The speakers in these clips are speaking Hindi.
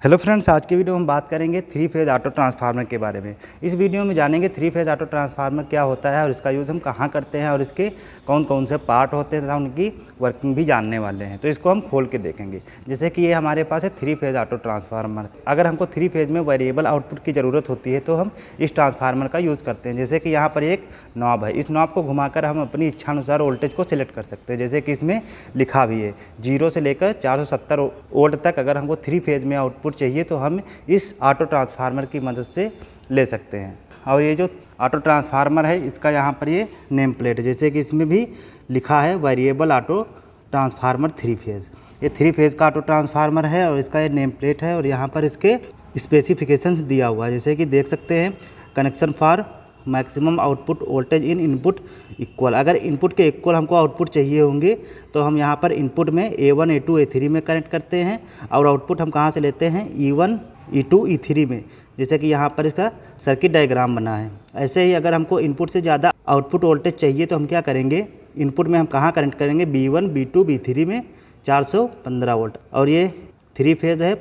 हेलो फ्रेंड्स, आज की वीडियो में हम बात करेंगे थ्री फेज़ ऑटो ट्रांसफार्मर के बारे में। इस वीडियो में जानेंगे थ्री फेज़ ऑटो ट्रांसफार्मर क्या होता है और इसका यूज़ हम कहाँ करते हैं और इसके कौन कौन से पार्ट होते हैं तथा उनकी वर्किंग भी जानने वाले हैं। तो इसको हम खोल के देखेंगे। जैसे कि ये हमारे पास है थ्री फेज़ ऑटो ट्रांसफार्मर। अगर हमको थ्री फेज़ में वेरिएबल आउटपुट की ज़रूरत होती है तो हम इस ट्रांसफार्मर का यूज़ करते हैं। जैसे कि यहाँ पर एक नॉब है, इस नॉब को घुमाकर हम अपनी इच्छानुसार वोल्टेज को सिलेक्ट कर सकते हैं। जैसे कि इसमें लिखा भी है 0 से लेकर 470 वोल्ट तक अगर हमको थ्री फेज़ में आउटपुट चाहिए तो हम इस ऑटो ट्रांसफार्मर की मदद से ले सकते हैं। और ये जो ऑटो ट्रांसफार्मर है इसका यहाँ पर ये नेम प्लेट है, जैसे कि इसमें भी लिखा है variable auto transformer three phase. ये थ्री फेज़ का ऑटो ट्रांसफार्मर है और इसका ये नेम प्लेट है और यहाँ पर इसके स्पेसिफिकेशंस दिया हुआ है। जैसे कि देख सकते हैं, connection for maximum output voltage in input equal. अगर इनपुट के इक्वल हमको आउटपुट चाहिए होंगे तो हम यहाँ पर इनपुट में A1 A2 A3 में कनेक्ट करते हैं और आउटपुट हम कहाँ से लेते हैं E1 E2 E3 में। जैसे कि यहाँ पर इसका सर्किट डायग्राम बना है। ऐसे ही अगर हमको इनपुट से ज़्यादा आउटपुट वोल्टेज चाहिए तो हम क्या करेंगे, इनपुट में हम कहाँ कनेक्ट करेंगे, B1 B2 B3 में 415 वोल्ट। और ये थ्री फेज़ है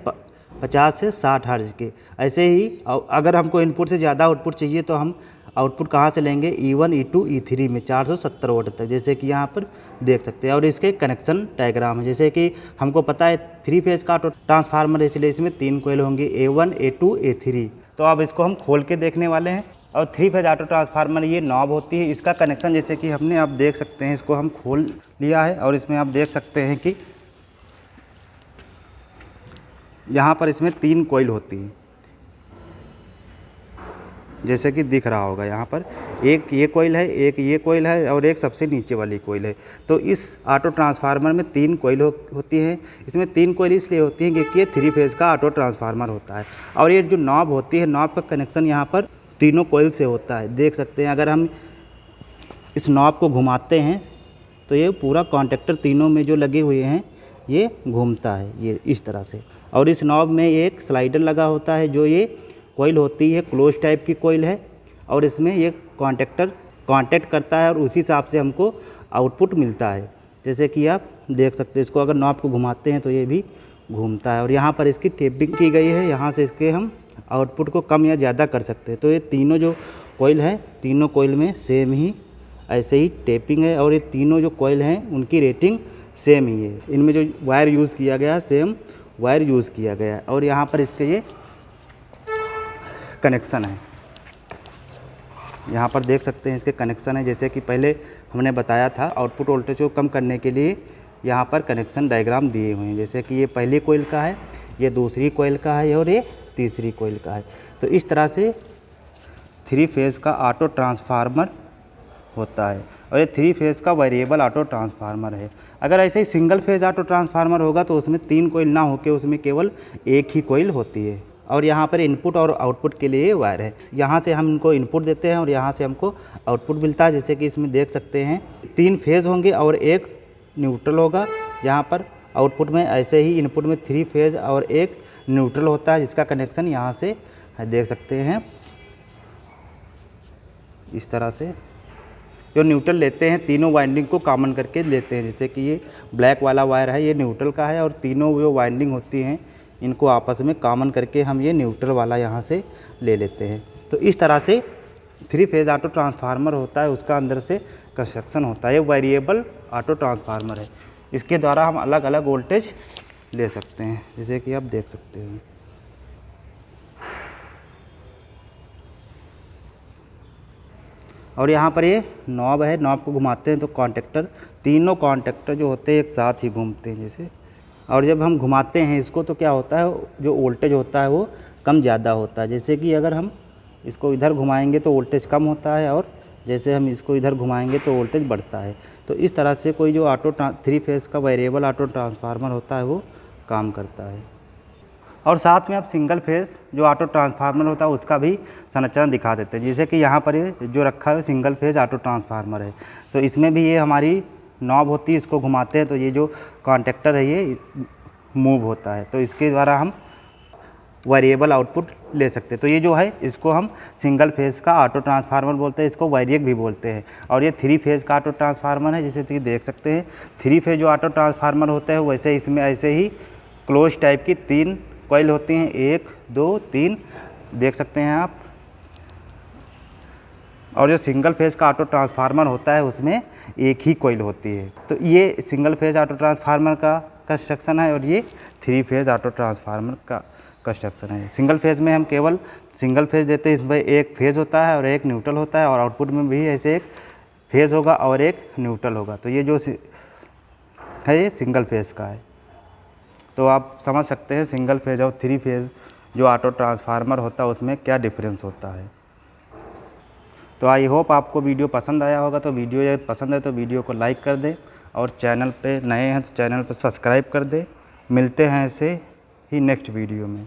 50 से 60 हर्ट्ज के। ऐसे ही अगर हमको इनपुट से ज़्यादा आउटपुट चाहिए तो हम आउटपुट कहाँ से लेंगे, E1 E2 E3 में 470 वोल्ट तक, जैसे कि यहाँ पर देख सकते हैं। और इसके कनेक्शन डायग्राम है। जैसे कि हमको पता है थ्री फेज़ का ऑटो ट्रांसफार्मर, इसलिए इसमें 3 कोयल होंगी, A1 A2 A3। तो अब इसको हम खोल के देखने वाले हैं। और थ्री फेज़ ऑटो ट्रांसफार्मर ये नॉब होती है, इसका कनेक्शन जैसे कि हमने आप देख सकते हैं, इसको हम खोल लिया है और इसमें आप देख सकते हैं कि यहाँ पर इसमें 3 कोयल होती हैं, जैसे कि दिख रहा होगा। यहाँ पर एक ये कोयल है, एक ये कोयल है और एक सबसे नीचे वाली कोयल है। तो इस ऑटो ट्रांसफार्मर में 3 कोयल होती हैं। इसमें 3 कोयल इसलिए होती हैं क्योंकि ये थ्री फेज़ का ऑटो ट्रांसफार्मर होता है। और ये जो नॉब होती है, नॉब का कनेक्शन यहाँ पर तीनों कोयल से होता है। देख सकते हैं, अगर हम इस नॉब को घुमाते हैं तो ये पूरा कॉन्टेक्टर तीनों में जो लगे हुए हैं ये घूमता है, ये इस तरह से। और इस नॉब में एक स्लाइडर लगा होता है, जो ये कोयल होती है क्लोज टाइप की कोयल है। और इसमें ये कांटेक्ट करता है और उसी हिसाब से हमको आउटपुट मिलता है। जैसे कि आप देख सकते हैं, इसको अगर नॉब को घुमाते हैं तो ये भी घूमता है। और यहाँ पर इसकी टेपिंग की गई है, यहाँ से इसके हम आउटपुट को कम या ज़्यादा कर सकते हैं। तो ये तीनों जो कोयल है, तीनों कोयल में सेम ही ऐसे ही टेपिंग है। और ये तीनों जो कोयल हैं उनकी रेटिंग सेम ही है। इनमें जो वायर यूज़ किया गया है सेम वायर यूज़ किया गया है। और यहाँ पर इसके ये कनेक्शन है, यहाँ पर देख सकते हैं इसके कनेक्शन है। जैसे कि पहले हमने बताया था, आउटपुट वोल्टेज को कम करने के लिए यहाँ पर कनेक्शन डायग्राम दिए हुए हैं। जैसे कि ये पहली कोयल का है, ये दूसरी कोयल का है और ये तीसरी कोयल का है। तो इस तरह से थ्री फेज़ का ऑटो ट्रांसफार्मर होता है। और ये थ्री फेज़ का वेरिएबल ऑटो ट्रांसफार्मर है। अगर ऐसे ही सिंगल फेज़ ऑटो ट्रांसफार्मर होगा तो उसमें 3 कोयल ना होकर उसमें केवल एक ही कोयल होती है। और यहाँ पर इनपुट और आउटपुट के लिए वायर है। यहाँ से हम इनको इनपुट देते हैं और यहाँ से हमको आउटपुट मिलता है। जैसे कि इसमें देख सकते हैं 3 फेज़ होंगे और एक न्यूट्रल होगा। यहाँ पर आउटपुट में ऐसे ही इनपुट में 3 फेज़ और एक न्यूट्रल होता है, जिसका कनेक्शन यहाँ से देख सकते हैं इस तरह से। जो न्यूट्रल लेते हैं, तीनों वाइंडिंग को कॉमन करके लेते हैं। जैसे कि ये ब्लैक वाला वायर है, ये न्यूट्रल का है और तीनों जो वाइंडिंग होती हैं इनको आपस में कॉमन करके हम ये न्यूट्रल वाला यहाँ से ले लेते हैं। तो इस तरह से थ्री फेज़ ऑटो ट्रांसफार्मर होता है, उसका अंदर से कंस्ट्रक्शन होता है। ये वेरिएबल ऑटो ट्रांसफार्मर है। इसके द्वारा हम अलग अलग वोल्टेज ले सकते हैं, जैसे कि आप देख सकते हैं। और यहाँ पर ये नॉब है, नॉब को घुमाते हैं तो कॉन्टेक्टर, तीनों कॉन्टेक्टर जो होते हैं एक साथ ही घूमते हैं जैसे। और जब हम घुमाते हैं इसको तो क्या होता है, जो वोल्टेज होता है वो कम ज़्यादा होता है। जैसे कि अगर हम इसको इधर घुमाएंगे तो वोल्टेज कम होता है और जैसे हम इसको इधर घुमाएंगे तो वोल्टेज बढ़ता है। तो इस तरह से कोई जो थ्री फेज़ का वेरिएबल ऑटो ट्रांसफार्मर होता है वो काम करता है। और साथ में आप सिंगल फेज़ जो ऑटो ट्रांसफार्मर होता है उसका भी संरचना दिखा देते हैं। जैसे कि यहाँ पर ये जो रखा है सिंगल फेज़ ऑटो ट्रांसफार्मर है, तो इसमें भी ये हमारी नॉब होती है, इसको घुमाते हैं तो ये जो कॉन्टेक्टर है ये मूव होता है। तो इसके द्वारा हम वेरिएबल आउटपुट ले सकते हैं। तो ये जो है इसको हम सिंगल फेज़ का ऑटो ट्रांसफार्मर बोलते हैं, इसको वेरिएक भी बोलते हैं। और ये थ्री फेज़ का ऑटो ट्रांसफार्मर है, जैसे कि देख सकते हैं थ्री फेज़ जो ऑटो ट्रांसफार्मर होता है वैसे इसमें ऐसे ही क्लोज टाइप की 3 कॉइल होती हैं 1 2 3, देख सकते हैं आप। और जो सिंगल फेज़ का ऑटो ट्रांसफार्मर होता है उसमें एक ही कॉइल होती है। तो ये सिंगल फेज़ ऑटो ट्रांसफार्मर का कंस्ट्रक्शन है और ये 3 फेज़ ऑटो ट्रांसफार्मर का कंस्ट्रक्शन है। सिंगल फेज़ में हम केवल सिंगल फेज़ देते हैं, इसमें एक फेज़ होता है और एक न्यूट्रल होता है, और आउटपुट में भी ऐसे एक फेज़ होगा और एक न्यूट्रल होगा। तो ये जो है ये सिंगल फेज़ का है। तो आप समझ सकते हैं सिंगल फेज़ और 3 फेज़ जो ऑटो ट्रांसफार्मर होता है उसमें क्या डिफरेंस होता है। तो आई होप आपको वीडियो पसंद आया होगा। तो वीडियो यदि पसंद है तो वीडियो को लाइक कर दें, और चैनल पे नए हैं तो चैनल पर सब्सक्राइब कर दें। मिलते हैं ऐसे ही नेक्स्ट वीडियो में।